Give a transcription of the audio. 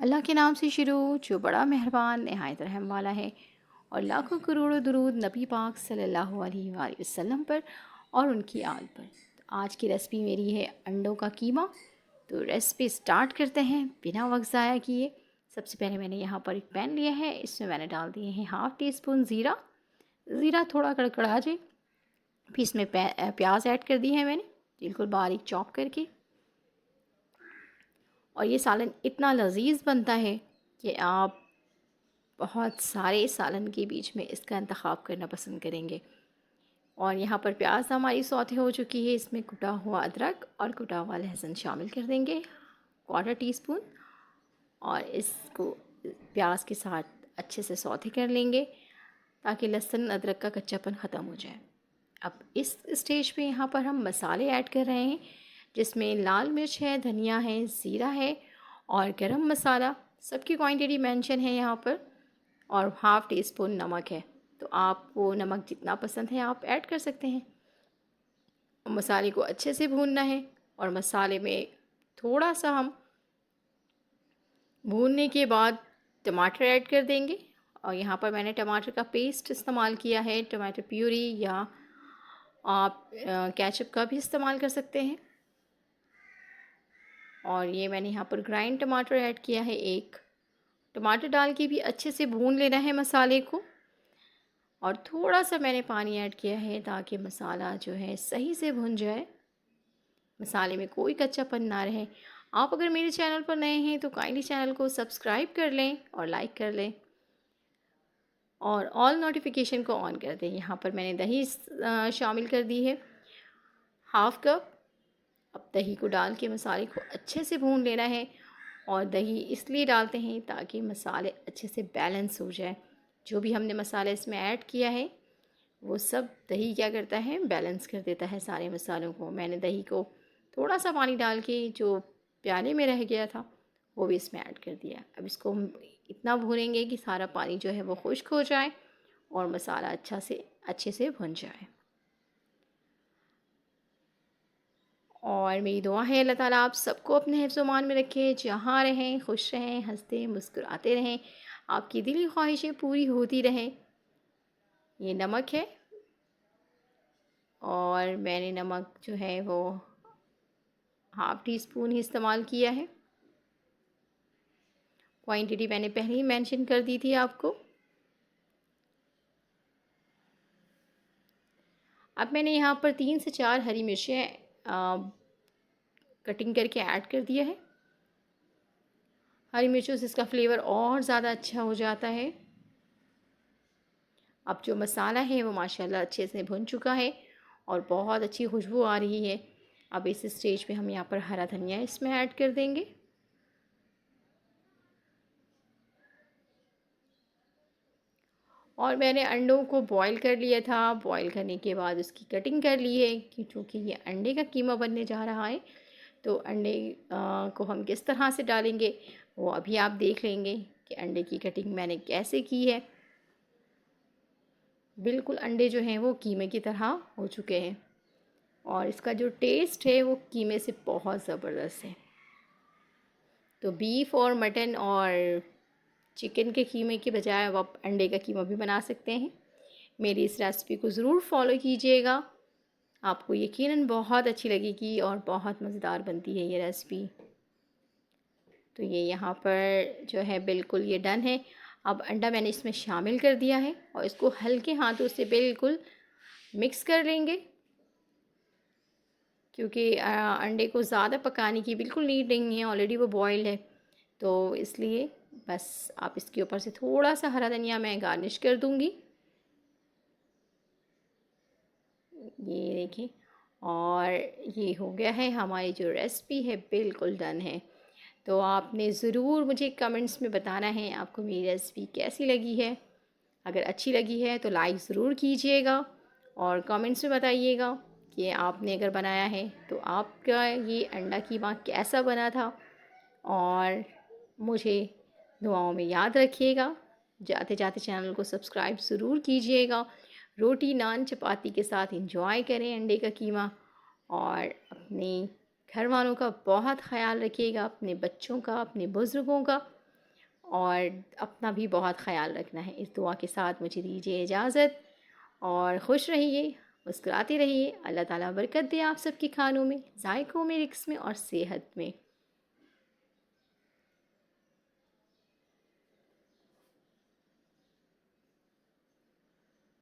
अल्लाह के नाम से शुरू जो बड़ा मेहरबान नहायत रहम वाला है। और लाखों करोड़ों दुरूद नबी पाक सल्लल्लाहु अलैहि वसल्लम पर और उनकी आल पर। तो आज की रेसिपी मेरी है अंडों का कीमा। तो रेसिपी स्टार्ट करते हैं बिना वक्त ज़ाया किए। सबसे पहले मैंने यहाँ पर एक पैन लिया है, इसमें मैंने डाल दिए हैं हाफ़ टी स्पून ज़ीरा। ज़ीरा थोड़ा कड़कड़ा जाए, फिर इसमें प्याज ऐड कर दी है मैंने बिल्कुल बारीक चॉप करके। और ये सालन इतना लजीज बनता है कि आप बहुत सारे सालन के बीच में इसका इंतखाब करना पसंद करेंगे। और यहाँ पर प्याज हमारी सौते हो चुकी है, इसमें कुटा हुआ अदरक और कुटा हुआ लहसुन शामिल कर देंगे, क्वार्टर टी स्पून। और इसको प्याज के साथ अच्छे से सौते कर लेंगे ताकि लहसुन अदरक का कच्चापन ख़त्म हो जाए। अब इस स्टेज पे यहाँ पर हम मसाले ऐड कर रहे हैं, जिसमें लाल मिर्च है, धनिया है, ज़ीरा है और गरम मसाला। सबकी क्वांटिटी मेंशन है यहाँ पर। और हाफ़ टी स्पून नमक है, तो आपको नमक जितना पसंद है आप ऐड कर सकते हैं। मसाले को अच्छे से भूनना है और मसाले में थोड़ा सा हम भूनने के बाद टमाटर ऐड कर देंगे। और यहाँ पर मैंने टमाटर का पेस्ट इस्तेमाल किया है, टमाटर प्यूरी, या आप केचप का भी इस्तेमाल कर सकते हैं। और ये मैंने यहाँ पर ग्राइंड टमाटर ऐड किया है एक। टमाटर डाल के भी अच्छे से भून लेना है मसाले को। और थोड़ा सा मैंने पानी ऐड किया है ताकि मसाला जो है सही से भुन जाए, मसाले में कोई कच्चापन ना रहे। आप अगर मेरे चैनल पर नए हैं तो काइंडली चैनल को सब्सक्राइब कर लें और लाइक कर लें और ऑल नोटिफिकेशन को ऑन कर दें। यहाँ पर मैंने दही शामिल कर दी है, हाफ़ कप। अब दही को डाल के मसाले को अच्छे से भून लेना है। और दही इसलिए डालते हैं ताकि मसाले अच्छे से बैलेंस हो जाए। जो भी हमने मसाले इसमें ऐड किया है वो सब दही क्या करता है, बैलेंस कर देता है सारे मसालों को। मैंने दही को थोड़ा सा पानी डाल के जो प्याले में रह गया था वो भी इसमें ऐड कर दिया। अब इसको हम इतना भूनेंगे कि सारा पानी जो है वो खुश्क हो जाए और मसाला अच्छे से भुन जाए। और मेरी दुआ है अल्लाह ताला आप सबको अपने हिफ्ज़-ओ-मान में रखे, जहाँ रहें खुश रहें, हंसते मुस्कुराते रहें, आपकी दिली ख्वाहिशें पूरी होती रहें। ये नमक है और मैंने नमक जो है वो हाफ़ टी स्पून ही इस्तेमाल किया है। क्वांटिटी मैंने पहले ही मेंशन कर दी थी आपको। अब मैंने यहाँ पर 3 से 4 हरी मिर्चें कटिंग करके ऐड कर दिया है। हरी मिर्चों से इसका फ्लेवर और ज़्यादा अच्छा हो जाता है। अब जो मसाला है वो माशाल्लाह अच्छे से भुन चुका है और बहुत अच्छी खुशबू आ रही है। अब इस स्टेज पे हम यहाँ पर हरा धनिया इसमें ऐड कर देंगे। और मैंने अंडों को बॉईल कर लिया था। बॉईल करने के बाद उसकी कटिंग कर ली है क्योंकि ये अंडे का कीमा बनने जा रहा है। तो अंडे को हम किस तरह से डालेंगे वो अभी आप देख लेंगे कि अंडे की कटिंग मैंने कैसे की है। बिल्कुल अंडे जो हैं वो कीमे की तरह हो चुके हैं और इसका जो टेस्ट है वो कीमे से बहुत ज़बरदस्त है। तो बीफ और मटन और चिकन के कीमे के बजाय अब आप अंडे का कीमा भी बना सकते हैं। मेरी इस रेसिपी को ज़रूर फॉलो कीजिएगा, आपको यकीनन बहुत अच्छी लगेगी और बहुत मज़ेदार बनती है ये रेसिपी। तो ये यहाँ पर जो है बिल्कुल ये डन है। अब अंडा मैंने इसमें शामिल कर दिया है और इसको हल्के हाथों से बिल्कुल मिक्स कर लेंगे क्योंकि अंडे को ज़्यादा पकाने की बिल्कुल नीड नहीं है, ऑलरेडी वो बॉयल्ड है। तो इसलिए बस आप इसके ऊपर से थोड़ा सा हरा धनिया मैं गार्निश कर दूँगी। ये देखिए, और ये हो गया है, हमारी जो रेसिपी है बिल्कुल डन है। तो आपने ज़रूर मुझे कमेंट्स में बताना है आपको मेरी रेसिपी कैसी लगी है। अगर अच्छी लगी है तो लाइक ज़रूर कीजिएगा और कमेंट्स में बताइएगा कि आपने अगर बनाया है तो आपका ये अंडा कीमा कैसा बना था। और मुझे दुआओं में याद रखिएगा। जाते जाते चैनल को सब्सक्राइब ज़रूर कीजिएगा। रोटी नान चपाती के साथ एंजॉय करें अंडे का कीमा। और अपने घर वालों का बहुत ख्याल रखिएगा, अपने बच्चों का, अपने बुज़ुर्गों का। और अपना भी बहुत ख़याल रखना है। इस दुआ के साथ मुझे दीजिए इजाज़त और खुश रहिए, मुस्कुराते रहिए। अल्लाह ताला बरकत दे आप सबके खानों में, ज़ायक़ों में, रिज़्क़ में और सेहत में।